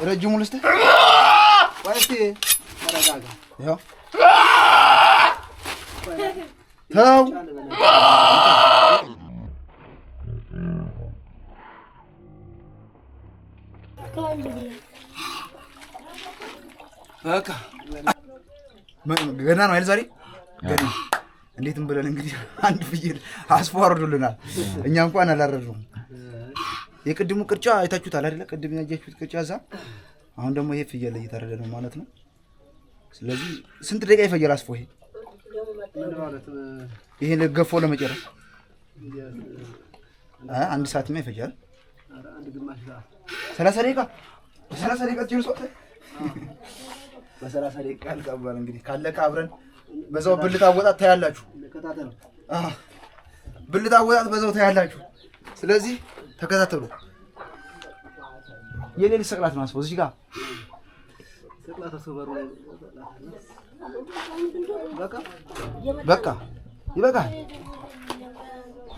ረጅሙ ልስጥህ ወይስ ተረጋጋ ይኸው ተው በቃ ገና ነው አይደል ዛሬ ገና እንዴትም ብለን እንግዲህ አንድ ፍየል አስፈዋርዱልናል እኛ እንኳን አላረድነውም የቅድሙ ቅርጫ አይታችሁታል አይደል ቅድም ያያችሁት ቅርጫ እዛ አሁን ደግሞ ይሄ ፍየል እየታረደ ነው ማለት ነው ስለዚህ ስንት ደቂቃ ይፈጀል አስፎ ይሄ ይሄን ገፎ ለመጨረስ አንድ ሰዓት ነው ይፈጃል አንድ ግማሽ ሰዓት 30 ደቂቃ ጨርሶት በ30 ደቂቃ አልቀባል እንግዲህ ካለካ አብረን በዛው ብልታ ወጣት ታያላችሁ ብልታ ወጣት በዛው ታያላችሁ ስለዚህ ተከታተሉ የሌሊ ሰቅላት ነው አስፎ እዚህ ጋር ሰቅላት ተሰበሩ በቃ ይበቃል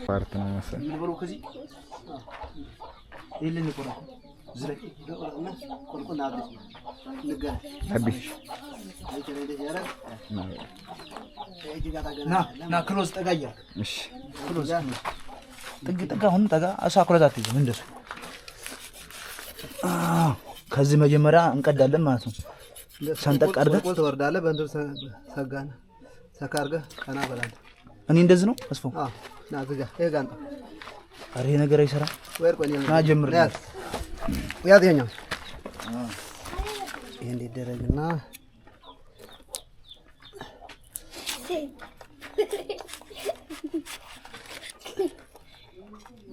ፓርት ነው መሰለኝ ይልበሩ ከዚህ ይልን ይቆራ ዝለ ቆልቆና አብስ ንገር አብስ ና ክሎዝ ጠጋያ እሺ ክሎዝ ጠጋ አሁን ጠጋ አሳክሎት አትይም እንደሱ ከዚህ መጀመሪያ እንቀዳለን ማለት ነው ሰንጠቅ አድርገህ ቆል ተወርዳለህ በእንትን ሰጋና ሰካርገህ ቀና በላንተ እኔ እንደዚህ ነው አስፈው ና ዝጋ ይጋንጣ አሬ ነገር አይሰራ ወር ቆኝ ና ጀምር ያደኛው ይሄ እንዲደረግና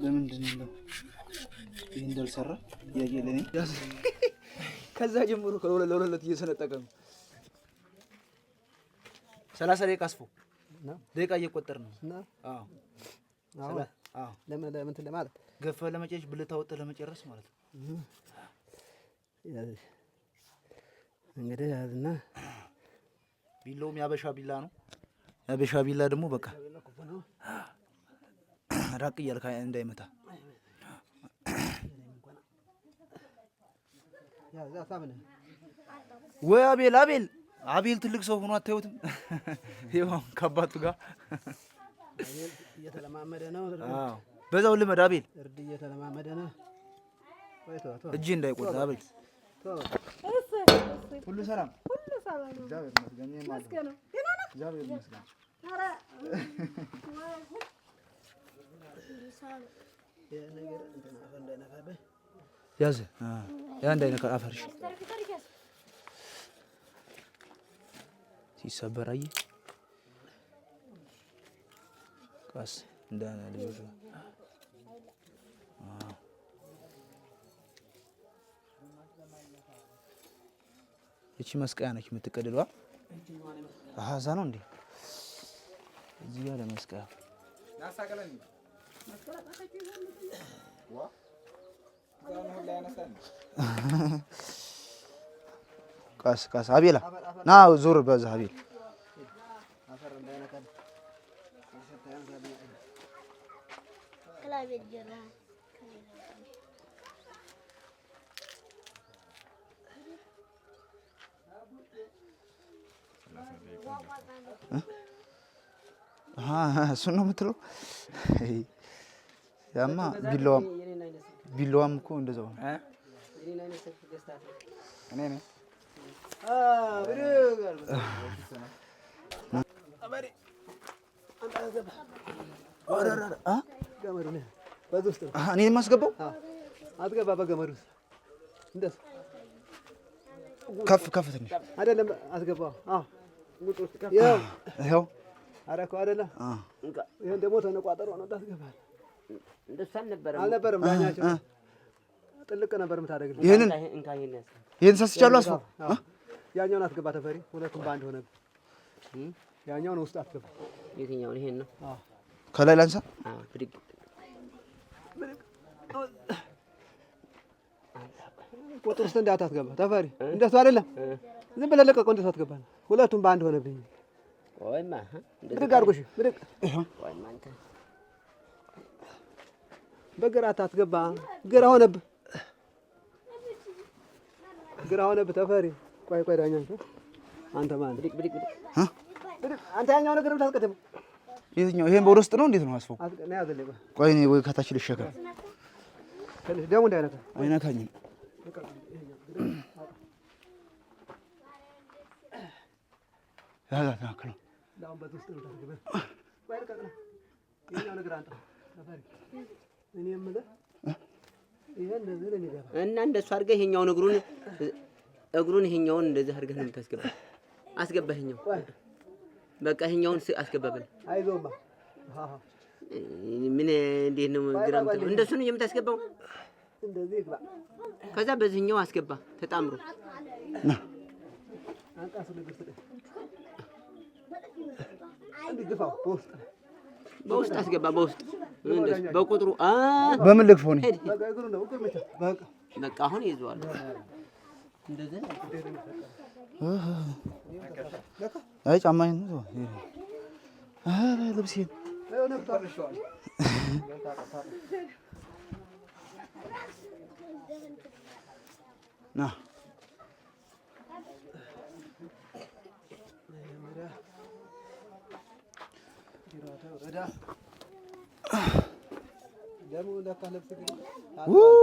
ለምንድን ነው ይሄ እንዳልሰራ ያየለኝ ከዛ ጀምሮ ለሁለት እየሰነጠቀ ነው 30 ደቂቃ አስፎ ደቂቃ እየቆጠር ነው አዎ አዎ ለምን ለማለት ገፈ ለመጨረስ ብልታ ወጣ ለመጨረስ ማለት ነው እንግዲህ ያዝና ቢላውም ያበሻ ቢላ ነው ያበሻ ቢላ ደግሞ በቃ ራቅ እያልካ እንዳይመታ ወይ አቤል ትልቅ ሰው ሆኖ አታዩትም ይሄው ከአባቱ ጋር አቤል እየተለማመደ ነው አዎ በዛው ልመድ አቤል እርድ እየተለማመደ ነው እጅ እንዳይቆጣ አቤል ሁሉ ሰላም እግዚአብሔር ይመስገን እግዚአብሔር ይመስገን ኧረ የነገር እንትና እንዳይነካበህ ያዘ ያ እንዳይነካ አፈርሽ ሲሰበራይ ቃስ እንዳና ልጅ እቺ መስቀያ ነች የምትቀደደዋ አሃ ዛ ነው እንዴ እዚህ ጋር ለመስቀያ ናሳቀለኝ ዋ ቃስ አቤላ ና ዞር በዛ አቤል አፈር እንዳይነካል ክላቤት ጀራ እሱን ነው የምትለው ያማ ቢላዋም እኮ እንደዛው እኔ ነኝ እኔ የማስገባው አትገባ በገመዱ እንደሱ ከፍ ትንሽ አይደለም አትገባው ይኸው አረከው አይደለ ይሄን ደግሞ ተነቋጠሮ ነው ታስገባል እንደሱ አልነበረም ዳኛቸው ጥልቅ ነበር የምታደርግልኝ ይሄን ሰስቻለሁ አስፋው ያኛውን አትገባ ተፈሪ ሁለቱም ባንድ ሆነ ያኛውን ውስጥ አትገባ የትኛውን ይሄን ነው ከላይ ላንሳ ብድግ ቁጥር ውስጥ እንዳታስገባ ተፈሪ እንደሱ አይደለም ዝም ብለህ ለቀቀው እንደሱ አትገባ ሁለቱም ባንድ ሆነብኝ ወይማ ብድግ አድርጎሽ ብድግ ወይማ አንተ በግራ አትገባ ግራ ሆነብህ ግራ ሆነብህ ተፈሪ። ቆይ ዳኛ አንተ ማን ብድቅ አንተ ያኛው ነገር የምታስቀድመው የትኛው? ይሄን በወደ ውስጥ ነው እንዴት ነው አስፈው? ቆይ እኔ ወይ ከታች ልሸከም። ደሙ እንዳይነካ አይነካኝም። ያዛ ታከለ ዳውን በዚህ ውስጥ ነው ታስገበ። ቆይ ልቀቅና ይሄኛው ነገር አንተ ተፈሪ እኔ የምልህ ይሄ እንደዚህ ነው የሚገባ እና እንደሱ አድርገህ ይሄኛውን እግሩን ይሄኛውን እንደዚህ አድርገህ ነው የምታስገባው። አስገባህ ይሄኛው በቃ ይሄኛውን አስገባበል። አይዞማ ምን እንዴት ነው ግራም እንደሱ ነው የምታስገባው። እንደዚህ ይግባ። ከዛ በዚህኛው አስገባ ተጣምሮ አንቃሱ ልግስት አንድ ግፋው በውስጥ አስገባ። በውስጥ እንደሱ በቁጥሩ በምን ልግፈው ነው? በቃ እግሩ ነው እግሩ ብቻ በቃ አሁን ይዘዋል እንደዚህ አይ ጫማዬን ነው አረ ልብሴን ና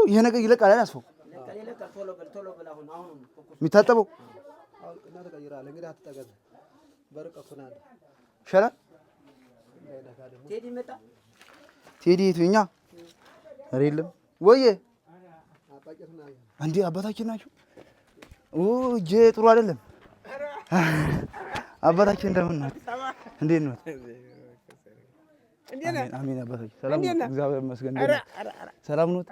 ይሄ ነገር ይለቃል አላስፈው የሚታጠበው ይሻላል። ቴዲ የትኛ ኧረ የለም ወዬ እንዴ አባታችን ናቸው። እጄ ጥሩ አይደለም። አባታችን እንደምን ነው? እንዴት ነው? አሜን አባታችን ሰላም ነው? እግዚአብሔር ይመስገን። ሰላም ነው?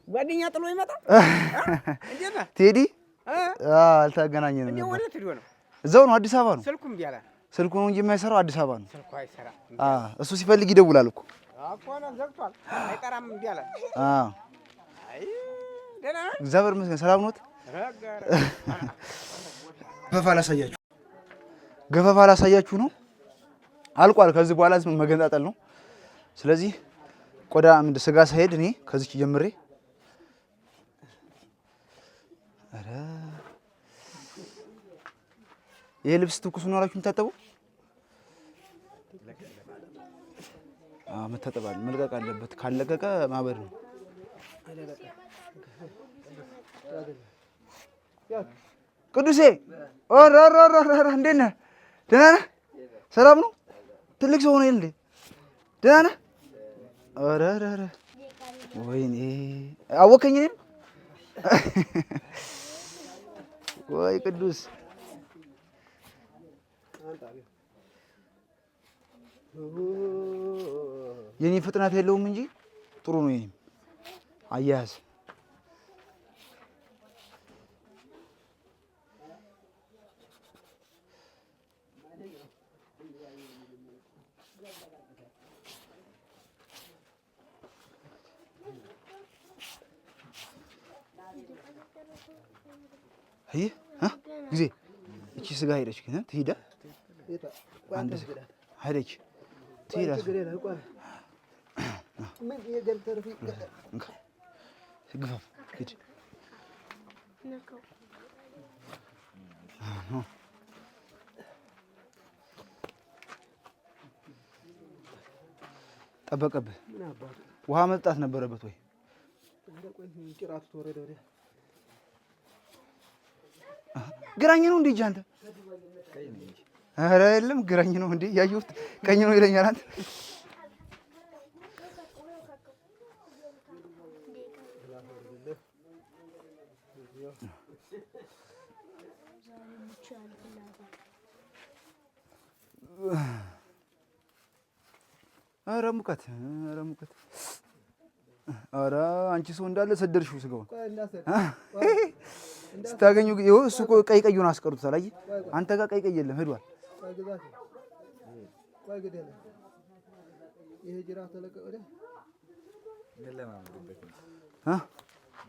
ጓደኛ ጥሎ ይመጣ ቴዲ አልተገናኘንም። እንዴ ወዴት ሄዶ ነው? እዛው ነው አዲስ አበባ ነው። ስልኩም ቢያላ ስልኩ ነው እንጂ የማይሰራው አዲስ አበባ ነው። ስልኩ አይሰራ። እሱ ሲፈልግ ይደውላል እኮ ነው ዘግቷል። አይቀራም ቢያላ አይ ደህና እግዚአብሔር ይመስገን። ሰላም ነው? ገፈፋ ላሳያችሁ ነው። አልቋል። ከዚህ በኋላ ዝም መገንጣጠል ነው። ስለዚህ ቆዳ ምንድን ስጋ ሳይሄድ እኔ ከዚች ጀምሬ አረ ይሄ ልብስ ትኩስ ነው አላችሁ የምታጠበው? መታጠብ አለ መልቀቅ አለበት። ካለቀቀ ማበድ ነው። ቅዱሴ ኦራ እንዴት ነህ? ደህና ነህ? ሰላም ነው? ትልቅ ሰው ነው እንዴ? ደህና ነህ? ኦራ ወይኔ አወከኝ እኔን ወይ ቅዱስ የኔ ፍጥነት የለውም እንጂ ጥሩ ነው። የኔም አያያዝ አይ ጊዜ እቺ ስጋ ሄደች ግን ትሄዳ አንድ ስጋ ሄደች ትሄዳ ምን የገንተርፊ ግፋፍ ሂድ ጠበቀብህ። ውሃ መጣት ነበረበት ወይ? ግራኝ ነው እንዴ? አንተ ኧረ የለም ግራኝ ነው እንዴ? ያየሁት ቀኝ ነው ይለኛል። አንተ ኧረ ሙቀት ኧረ አንቺ ሰው እንዳለ ሰደርሽው ስጋውን ስታገኙ ይኸው እሱ እኮ ቀይ ቀዩን አስቀሩታል። አየህ አንተ ጋር ቀይ ቀይ የለም ሄዷል።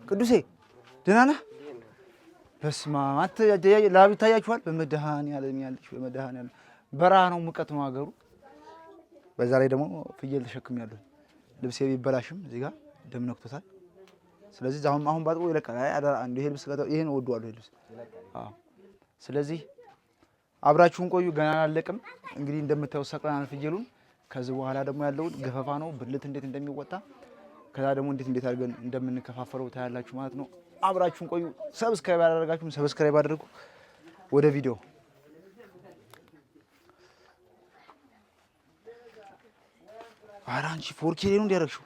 ቅዱሴ ደህና ነህ? በስመ አብ ላብ ይታያችኋል። በመድኃኒዓለም ያለች በመድኃኒዓለም በረሃ ነው፣ ሙቀት ነው ሀገሩ። በዛ ላይ ደግሞ ፍየል ተሸክሜያለሁ። ልብሴ ቢበላሽም እዚህ ጋር ደም ነክቶታል። ስለዚህ አሁን ባጥቦ ይለቃል። አይ አዳራ አንዱ ይሄ ልብስ ይሄን ወደዋለሁ ልብስ። አዎ ስለዚህ አብራችሁን ቆዩ። ገና አላለቅም። እንግዲህ እንደምታዩት ሰቅለናል ፍየሉን። ከዚህ በኋላ ደግሞ ያለውን ገፈፋ ነው ብልት እንዴት እንደሚወጣ ከዛ ደግሞ እንዴት አድርገን እንደምንከፋፈለው ታያላችሁ ማለት ነው። አብራችሁን ቆዩ። ሰብስክራይብ ያደረጋችሁም ሰብስክራይብ አድርጉ። ወደ ቪዲዮ አራንቺ 4K ነው እንዲያረግሽው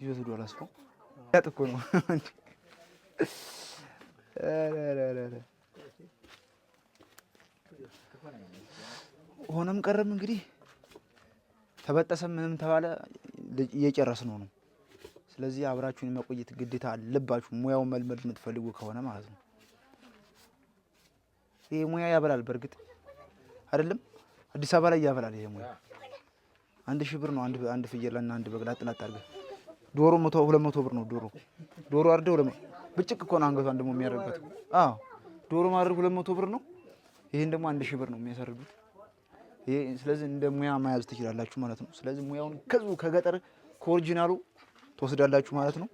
ይወት ዶላ አስፎ ያጥቆ ነው ሆነም ቀረም እንግዲህ ተበጠሰም ምንም ተባለ እየጨረስነው ነው። ስለዚህ አብራችሁን መቆየት ግዴታ አለባችሁ ሙያውን መልመድ የምትፈልጉ ከሆነ ማለት ነው። ይሄ ሙያ ያበላል በርግጥ አይደለም አዲስ አበባ ላይ ያበላል ይሄ ሙያ። 1000 ብር ነው አንድ ፍየልና አንድ በግ ላጥ አድርገህ ዶሮ 200 ብር ነው ዶሮ አርደው ብጭቅ እኮ ነው አንገቷን ደግሞ የሚያረጋት። አዎ ዶሮ ማድረግ 200 ብር ነው። ይሄን ደግሞ 1000 ብር ነው የሚያሰርዱት። ይሄ ስለዚህ እንደ ሙያ መያዝ ትችላላችሁ ማለት ነው። ስለዚህ ሙያውን ከገጠር ከኦሪጂናሉ ትወስዳላችሁ ማለት ነው።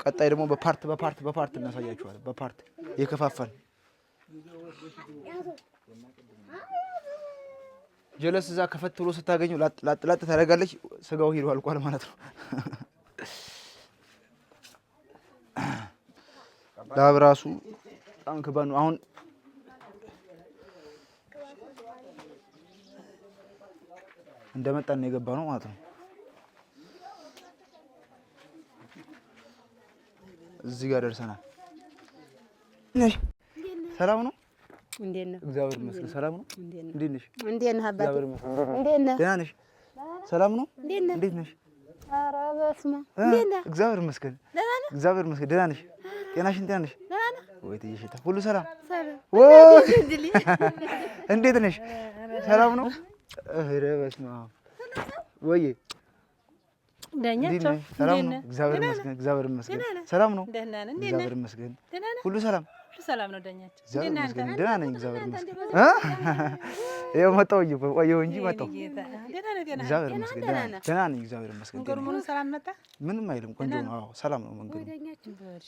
ቀጣይ ደግሞ በፓርት እናሳያችኋለን። በፓርት የከፋፈል ጀለስ እዛ ከፈት ብሎ ስታገኘው ላጥ ታደርጋለች። ስጋው ሄዶ አልቋል ማለት ነው። ላብ ራሱ በጣም ከባድ ነው። አሁን እንደመጣን ነው የገባ ነው ማለት ነው። እዚህ ጋር ደርሰናል። ሰላም ነው? እንዴት ነህ? እግዚአብሔር ይመስገን። ሰላም ነው? እንዴት ነሽ? እንዴት ነህ አባቴ? እንዴት ነህ? ደህና ነሽ? ሰላም ነው? እንዴት ነሽ? ኧረ በስመ አብ እንዴት ነህ? እግዚአብሔር ይመስገን። ደህና ነህ? እግዚአብሔር ይመስገን። ደህና ነሽ? ጤናሽን ደህና ነሽ? ደህና ነህ? ወይ ትይሽታ ሁሉ ሰላም? ሰላም። እንዴት ነሽ? ሰላም ነው? ኧረ በስመ አብ ወይ ዳኛቸው ሰላም ነው? እግዚአብሔር ይመስገን። እግዚአብሔር ይመስገን። ሰላም ነው? ደህና ነህ? እንዴት ነህ? እግዚአብሔር ይመስገን። ደህና ነህ? ሁሉ ሰላም? ሁሉ ሰላም ነው ዳኛቸው። እግዚአብሔር ይመስገን። ደህና ነኝ። እግዚአብሔር ይመስገን። ይኸው መጣሁ እንጂ መጣሁ። እግዚአብሔር ይመስገን። ደህና ነኝ። እግዚአብሔር ይመስገን። መንገዱ ምኑ ሰላም መጣ? ምንም አይልም። ቆንጆ ነው። አዎ ሰላም ነው መንገዱ።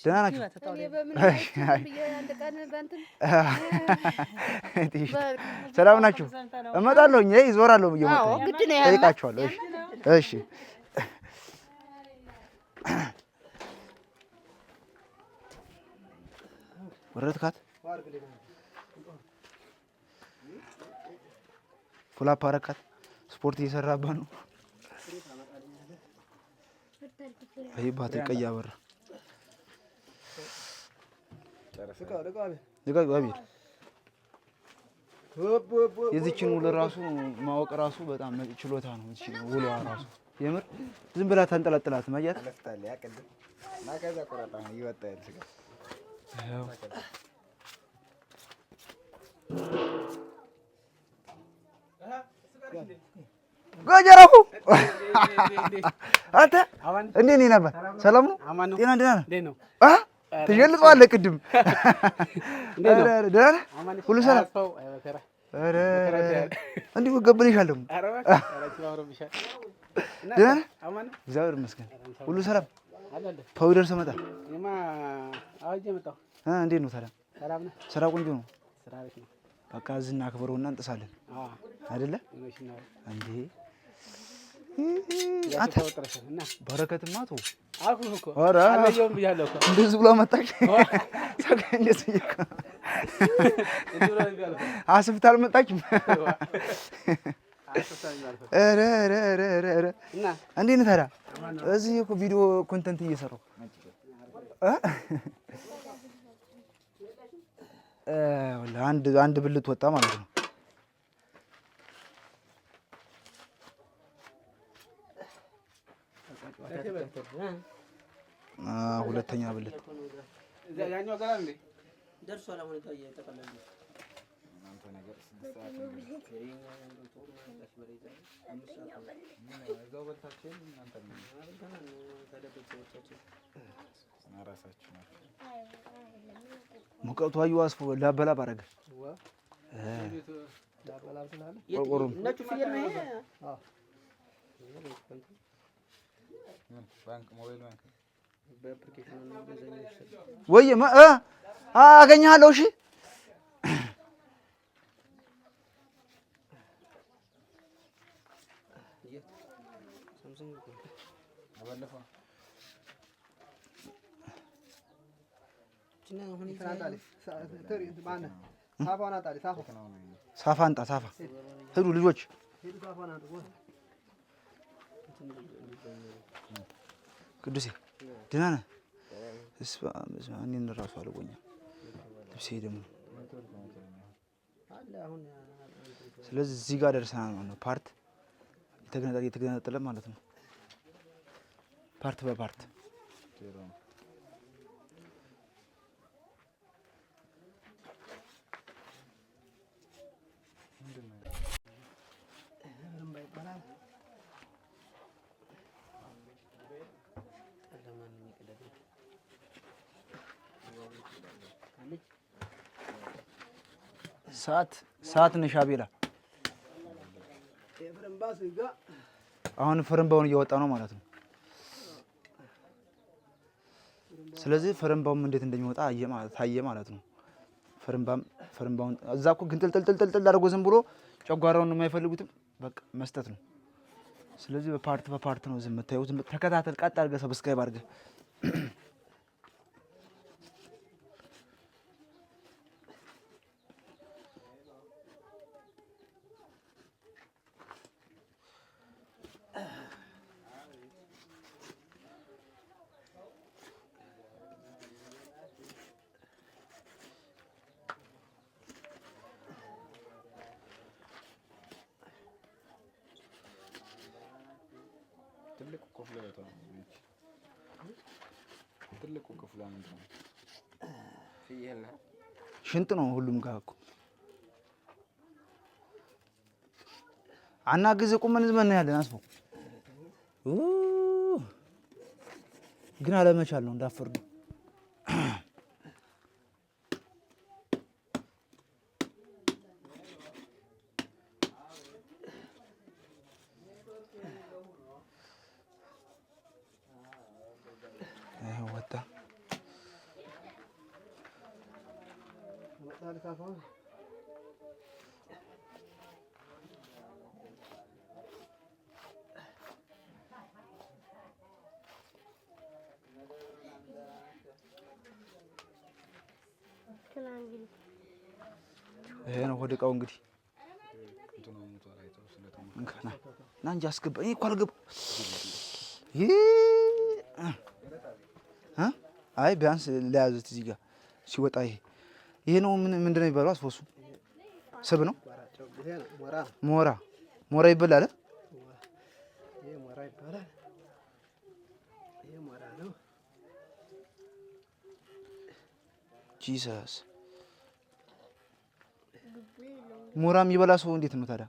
ደህና ናችሁ? ሰላም ናችሁ? እመጣለሁኝ። እዞራለሁ እየመጣሁ እጠይቃችኋለሁ። እሺ ወረድካት ፉላፕ አረካት። ስፖርት እየሰራበት ነው። አይ ባትሪ ቀይ አበራ። የዚችን ውል ራሱ ማወቅ ራሱ በጣም ችሎታ ነው። እዚህ ውሏ ራሱ የምር ዝም ብላ ተንጠለጥላት ማያት ጎጀራው አንተ እንዴት ነህ ነበር? ሰላም ነው? ደህና ነህ? ትገልጸዋለህ ቅድም። ደህና ነህ? ሁሉ ሰላም? ኧረ እንዲሁ እገብልሻለሁ። ደህና ነህ? እግዚአብሔር ይመስገን። ሁሉ ሰላም? ፓውደር ሰመጣ እንዴት ነው ታዲያ? ስራ ቆንጆ ነው። በቃ እዚህ እናክብረውና እንጥሳለን አይደለ እንዴ? በረከትማ ተው ኧረ እንደዚህ ብሎ መጣች። አስፍታ አልመጣችም። ኧረ እንዴት ነህ ታዲያ? እዚህ እኮ ቪዲዮ ኮንተንት እየሰራሁ አንድ ብልት ወጣ ማለት ነው። ሁለተኛ ብልት ሙቀቱ አየሁ አስፎ ላበላብ አደረገ። ነጩ ፍየል ነው ይሄ። ወይ አገኘሃለሁ። እሺ ሳፋ አንጣ ሳፋ ሂዱ ልጆች ቅዱሴ ደህና ነህ? እኔን እራሱ አልቆኛም ልብሴ ደግሞ። ስለዚህ እዚህ ጋር ደርሰናል ማለት ነው። ፓርት የተገነጠለ ማለት ነው። ፓርት በፓርት ሰዓት ነሽ አቤላ። አሁን ፍርምባውን እያወጣ ነው ማለት ነው። ስለዚህ ፍርምባውም እንዴት እንደሚወጣ ታየ ማለት ነው። ፍርምባውን እዛ እኮ ግን ጥልጥልጥልጥል አድርጎ ዝም ብሎ ጨጓራውን የማይፈልጉትም በቃ መስጠት ነው። ስለዚህ በፓርት ነው ዝም የምታየው። ዝም ተከታተል፣ ቀጥ አድርገህ ሰብስክራይብ አድርገህ ትልቁ ክፍሏ ምንድን ነው? ሽንጥ ነው ሁሉም ጋር እኮ አናግዝ ቁመን ዝም ነው ያለን። አስፎ ግን አለመቻል ነው እንዳፈርዱ። ወጣ ይሄ ነው ወደ እቃው እንግዲህ ና እንጂ አስገባ። እኔ እኮ አልገባም። አይ ቢያንስ ለያዙት እዚህ ጋር ሲወጣ ይሄ ነው። ምንድን ነው የሚባለው? አስፎሱ ስብ ነው። ሞራ ይበላል። ጂሰስ ሞራ የሚበላ ሰው እንዴት ነው ታዲያ?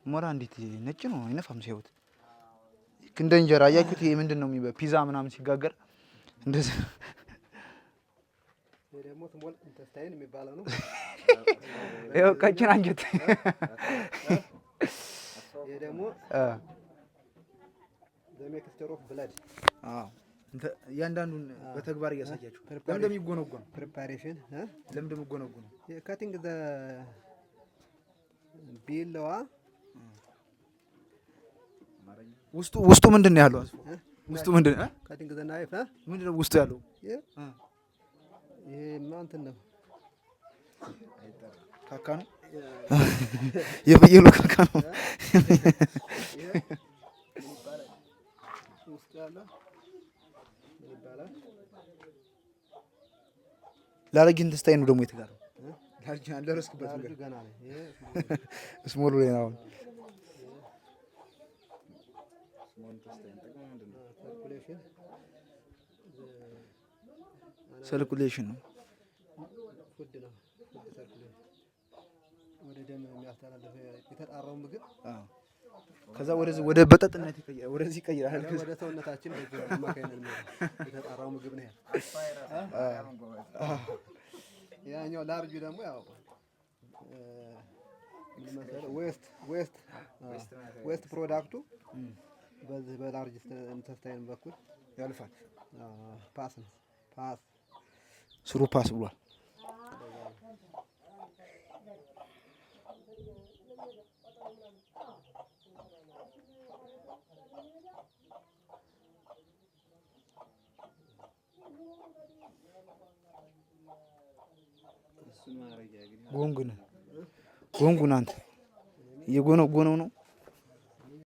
ሞራ እንዴት ነጭ ነው አይነፋም ሲያዩት። እንደ እንጀራ አያችሁት? ይሄ ምንድን ነው የሚበላ ፒዛ ምናምን ሲጋገር እንደዚህ ደግሞ ስሞል ኢንተስታይን የሚባለው ነው። ይኸው ቀጭን አንጀት። ይሄ ደግሞ ዘሜክስተር ኦፍ ብለድ። አዎ እያንዳንዱን በተግባር እያሳያችሁ ለምን እንደሚጎነጎን ፕሪፓሬሽን ለምን እንደሚጎነጎን ካቲንግ ዘ ቢላዋ ውስጡ ምንድን ነው ያለው? ውስጡ ምንድን ነው? ካቲንግ ዘ ናይፍ ምንድን ነው ውስጡ ያለው? ይሄ እንትን ነው። ካካ ነው። የፍየሉ ካካ ነው። ላርጅ ኢንተስታይን ነው ደግሞ የተጋረው። ላርጅ አልደረስክበት ገና ነው። ስሞል ላይ ነው። ሰርኩሌሽን ነው። ወደ ደም የሚያስተላልፍ የተጣራው ምግብ ከዛ ወደ በጠጥነት ይቀየራል። ወደዚህ ይቀየራል። ወደ ሰውነታችን በአማካይነት ነው የተጣራው ምግብ ነው። ያኛው ላርጁ ደግሞ ያው ዌስት ፕሮዳክቱ በዚህ በላርጅ ኢንተስታይን በኩል ያልፋል። ፓስ ነው። ፓስ ስሩ ፓስ ብሏል። ጎንጉን አንተ እየጎነጎነው ነው።